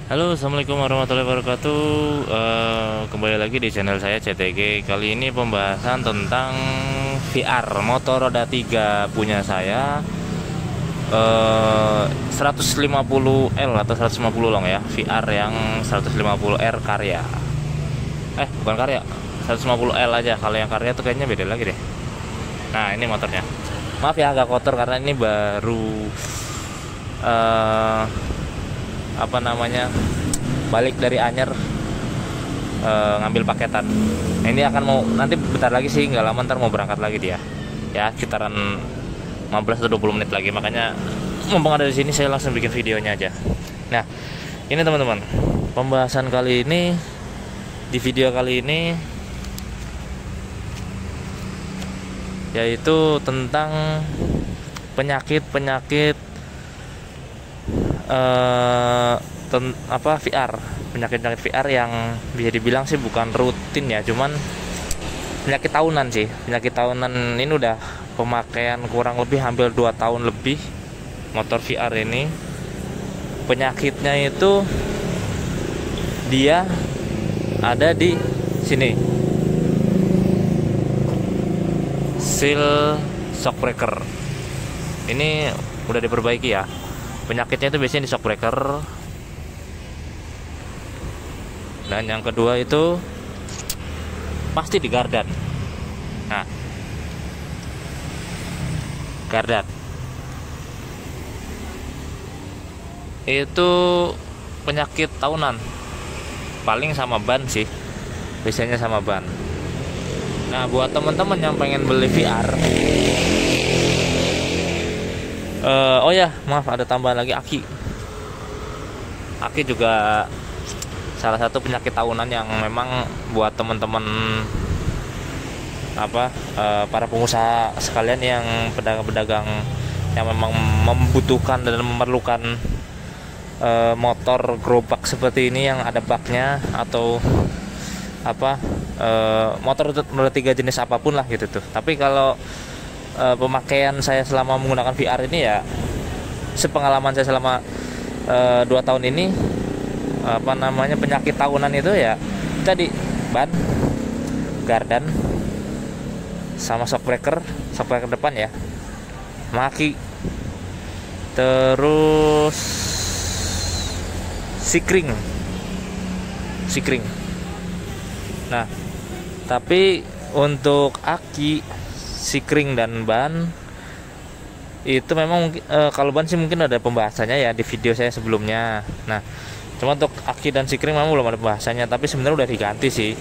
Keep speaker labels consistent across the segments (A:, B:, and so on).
A: Halo, assalamualaikum warahmatullahi wabarakatuh. Kembali lagi di channel saya CTG. Kali ini pembahasan tentang VR motor roda 3 punya saya. 150L atau 150 long ya, VR yang 150R karya. Bukan karya, 150L aja. Kalau yang karya tuh kayaknya beda lagi deh. Nah, ini motornya. Maaf ya agak kotor karena ini baru balik dari Anyer, ngambil paketan. Nah, ini akan mau nanti bentar lagi sih, nggak lama ntar mau berangkat lagi dia ya, sekitaran 15 atau 20 menit lagi. Makanya mumpung ada di sini saya langsung bikin videonya aja. Nah, ini teman-teman, pembahasan kali ini di video kali ini yaitu tentang penyakit-penyakit VR, penyakit VR yang bisa dibilang sih bukan rutin ya, cuman penyakit tahunan sih. Penyakit tahunan ini udah pemakaian kurang lebih hampir 2 tahun lebih motor VR ini. Penyakitnya itu dia ada di sini, seal shockbreaker. Ini udah diperbaiki ya. Penyakitnya itu biasanya di shockbreaker. Dan yang kedua itu pasti di gardan. Nah, gardan itu penyakit tahunan, paling sama ban sih, biasanya sama ban. Nah, buat teman-teman yang pengen beli VR, oh ya maaf, ada tambahan lagi, aki juga salah satu penyakit tahunan yang memang buat teman-teman para pengusaha sekalian yang pedagang-pedagang yang memang membutuhkan dan memerlukan motor gerobak seperti ini yang ada baknya, atau motor roda 3 jenis apapun lah gitu tuh. Tapi kalau pemakaian saya selama menggunakan VR ini ya, sepengalaman saya selama 2 tahun ini, penyakit tahunan itu ya tadi ban, gardan, sama shockbreaker depan ya, maki, terus sikring. Nah, tapi untuk aki, sikring dan ban itu memang kalau ban sih mungkin ada pembahasannya ya di video saya sebelumnya. Nah, cuma untuk aki dan sikring memang belum ada pembahasannya, tapi sebenarnya udah diganti sih.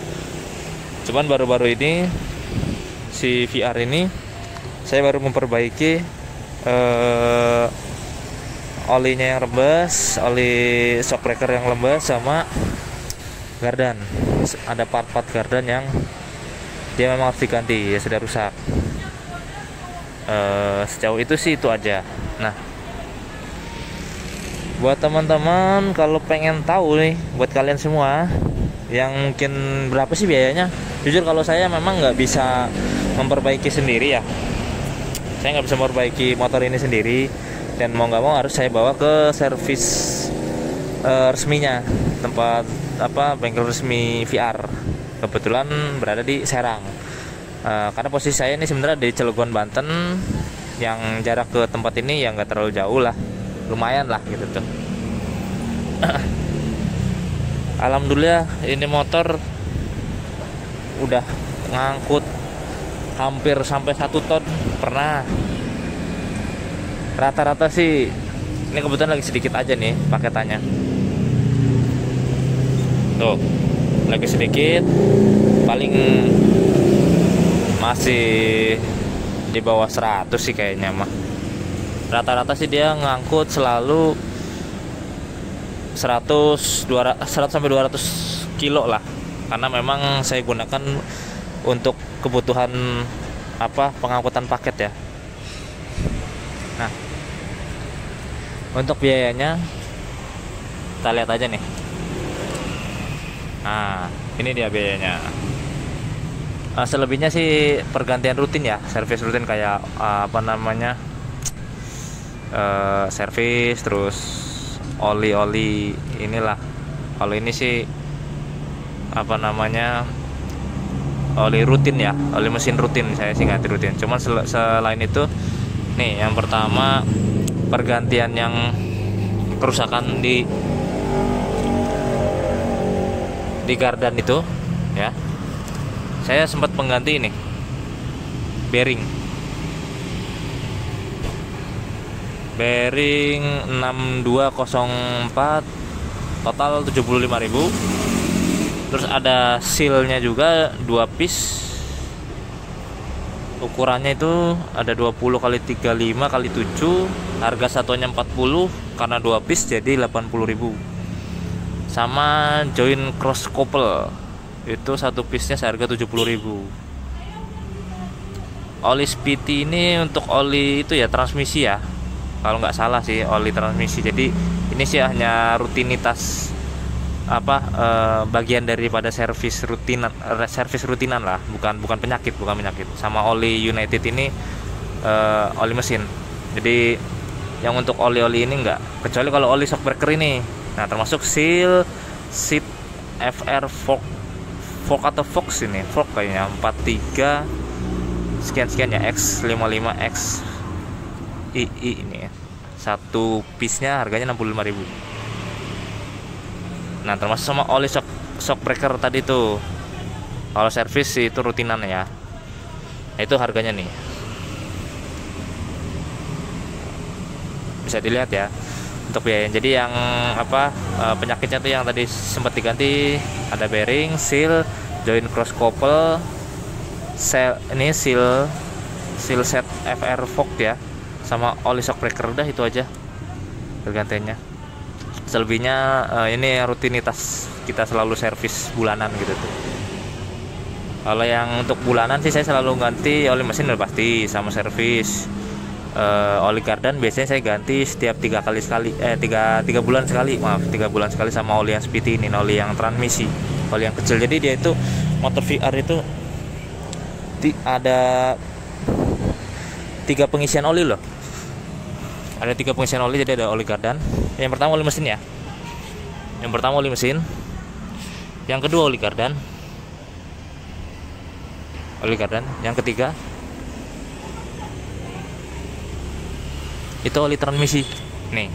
A: Cuman baru-baru ini si VR ini saya baru memperbaiki olinya yang rembes, oli shockbreaker yang rembes, sama gardan. Ada part-part gardan yang dia memang harus diganti ya, sudah rusak. Sejauh itu sih itu aja. Nah, buat teman-teman kalau pengen tahu nih, buat kalian semua yang mungkin berapa sih biayanya, jujur kalau saya memang nggak bisa memperbaiki sendiri ya. Saya nggak bisa memperbaiki motor ini sendiri, dan mau nggak mau harus saya bawa ke servis resminya, tempat bengkel resmi VR. Kebetulan berada di Serang. Karena posisi saya ini sebenarnya di Cilegon, Banten, yang jarak ke tempat ini ya nggak terlalu jauh lah, lumayan lah gitu tuh. Alhamdulillah ini motor udah ngangkut hampir sampai 1 ton pernah. Rata-rata sih ini kebetulan lagi sedikit aja nih paketannya tuh, lagi sedikit, paling masih di bawah 100 sih kayaknya mah. Rata-rata sih dia ngangkut selalu 100 sampai 200 kilo lah, karena memang saya gunakan untuk kebutuhan pengangkutan paket ya. Nah, untuk biayanya kita lihat aja nih. Nah, ini dia biayanya. Selebihnya sih pergantian rutin ya, servis rutin kayak servis, terus oli inilah Kalau ini sih apa namanya, oli rutin ya, oli mesin rutin, saya sih ganti rutin. Cuman selain itu nih, yang pertama pergantian yang kerusakan di gardan itu ya, saya sempat mengganti ini bearing 6204, total 75.000. Terus ada sealnya juga 2 piece, ukurannya itu ada 20 kali 35 kali 7, harga satunya 40, karena 2 piece jadi 80.000. Sama join cross couple itu 1 piece nya seharga 70.000. Oli Spiti ini untuk oli itu ya, transmisi ya, kalau nggak salah sih, oli transmisi. Jadi ini sih hanya rutinitas bagian daripada servis rutinan lah, bukan penyakit. Sama oli United ini oli mesin. Jadi yang untuk oli-oli ini enggak, kecuali kalau oli shockbreaker ini. Nah, termasuk seal seat FR fork atau Fox ini, fork kayaknya 43 sekian ya, X55X II ini ya. 1 piece nya harganya 65.000. Nah, termasuk sama oli shockbreaker tadi tuh. Kalau servis itu rutinan ya. Nah, itu harganya nih. Bisa dilihat ya untuk biaya. Jadi yang penyakitnya tuh yang tadi sempat diganti, ada bearing, seal, join cross couple, seal set FR Fox ya, sama oli shockbreaker. Udah itu aja pergantiannya. Selebihnya ini rutinitas kita selalu servis bulanan gitu tuh. Kalau yang untuk bulanan sih saya selalu ganti oli mesin udah pasti, sama servis. Oli gardan biasanya saya ganti setiap 3 bulan sekali, 3 bulan sekali, sama oli yang Spiti ini, oli yang transmisi, oli yang kecil. Jadi dia itu motor VR itu ada 3 pengisian oli loh. Ada 3 pengisian oli, jadi ada oli gardan. Yang pertama oli mesin ya. Yang kedua oli gardan. Yang ketiga itu oli transmisi. Nih,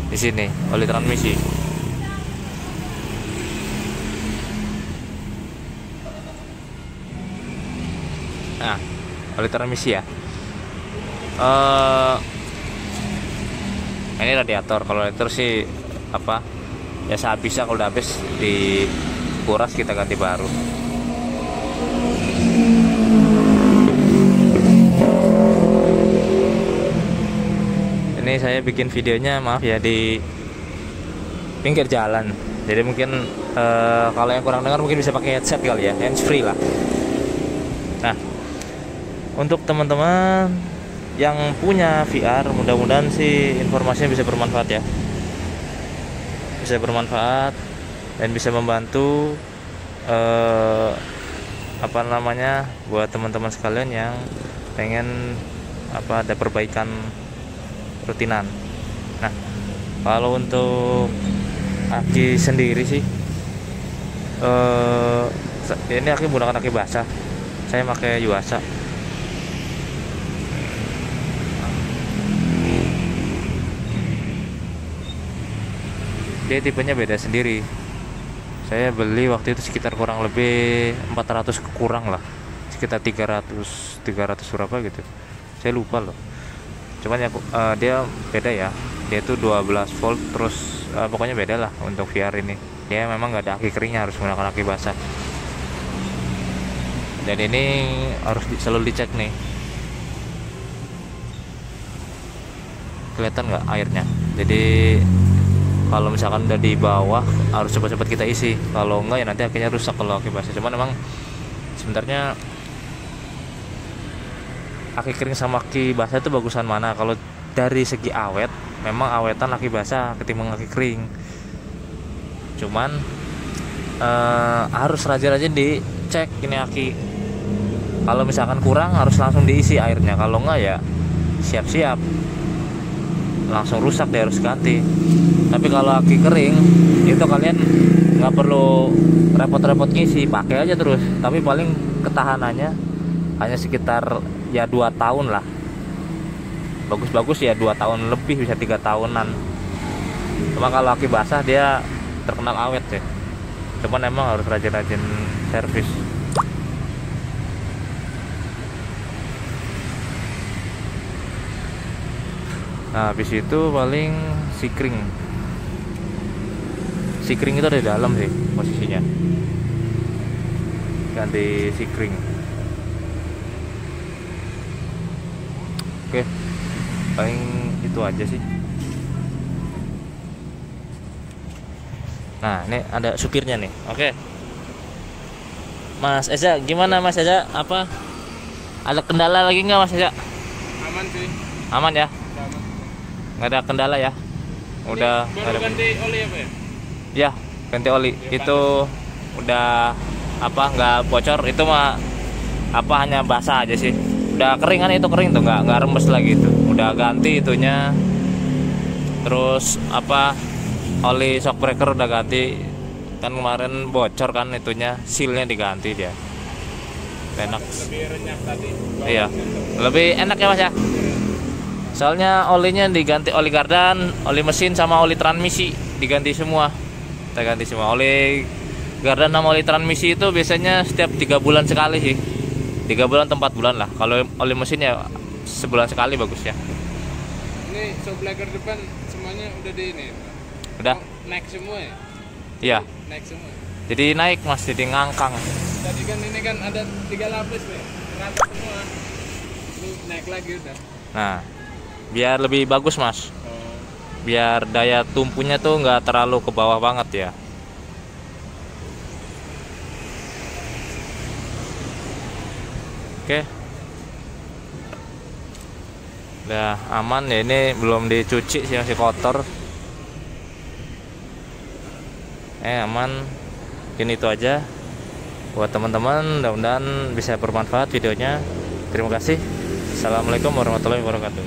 A: di sini oli transmisi. Nah, oli transmisi ya. Ini radiator. Kalau radiator sih ya sehabisnya, kalau udah habis dikuras kita ganti baru. Ini saya bikin videonya, maaf ya, di pinggir jalan. Jadi mungkin kalau yang kurang dengar mungkin bisa pakai headset kali ya, hands free lah. Nah, untuk teman-teman yang punya VR, mudah-mudahan sih informasinya bisa bermanfaat ya. Bisa bermanfaat dan bisa membantu buat teman-teman sekalian yang pengen ada perbaikan rutinan. Nah, kalau untuk aki sendiri sih ini aki menggunakan aki basah. Saya pakai Yuasa. Dia tipenya beda sendiri. Saya beli waktu itu sekitar kurang lebih 400 kurang lah, sekitar 300 berapa gitu, saya lupa loh. Cuman ya dia beda ya, dia itu 12 volt terus, pokoknya beda lah untuk VR ini. Dia memang nggak ada aki keringnya, harus menggunakan aki basah. Dan ini harus selalu dicek nih, kelihatan nggak airnya. Jadi kalau misalkan udah di bawah harus cepat-cepat kita isi, kalau enggak ya nanti akhirnya rusak kalau aki basah. Cuman emang sebenarnya aki kering sama aki basah itu bagusan mana? Kalau dari segi awet, memang awetan aki basah ketimbang aki kering. Cuman harus rajin-rajin dicek ini aki. Kalau misalkan kurang harus langsung diisi airnya, kalau enggak ya siap-siap langsung rusak, dia harus ganti. Tapi kalau aki kering itu kalian nggak perlu repot-repot ngisi, pakai aja terus. Tapi paling ketahanannya hanya sekitar ya 2 tahun lah, bagus-bagus ya 2 tahun lebih, bisa 3 tahunan. Cuma kalau aki basah dia terkenal awet ya. Cuman emang harus rajin-rajin servis. Nah habis itu paling sikring itu ada di dalam sih posisinya, ganti sikring. Oke, paling itu aja sih. Nah ini ada supirnya nih. Oke, Mas Eza, gimana Mas Eza? Apa ada kendala lagi nggak Mas Eza?
B: Aman sih.
A: Aman ya?
B: Aman.
A: Nggak ada kendala ya? Udah.
B: Ini baru ganti oli apa ya?
A: Ya, ganti oli. Itu udah apa nggak bocor, itu mah apa hanya basah aja sih. Udah kering kan, itu kering tuh, nggak rembes lagi itu. Udah ganti itunya. Terus apa oli shock breaker udah ganti. Kan kemarin bocor kan itunya, sealnya diganti dia. Enak.
B: Lebih renyah tadi.
A: Iya. Lebih enak ya Mas ya. Soalnya olinya diganti, oli kardan, oli mesin sama oli transmisi diganti semua. Kita ganti semua. Oli kardan sama oli transmisi itu biasanya setiap 3 bulan sekali sih. 3 bulan atau 4 bulan lah. Kalau oli mesin ya sebulan sekali bagusnya.
B: Ini shock breaker depan semuanya udah di ini.
A: Udah?
B: Naik semua ya?
A: Iya.
B: Naik semua.
A: Jadi naik Mas, jadi ngangkang.
B: Tadi kan ini kan ada 3 lapis nih. Rata semua. Ini naik lagi udah.
A: Nah, biar lebih bagus Mas.
B: Oh.
A: Biar daya tumpunya tuh nggak terlalu ke bawah banget ya. Oke. Udah aman ya, ini belum dicuci sih, masih kotor. Aman. Mungkin itu aja buat teman-teman, mudah-mudahan bisa bermanfaat videonya. Terima kasih. Assalamualaikum warahmatullahi wabarakatuh.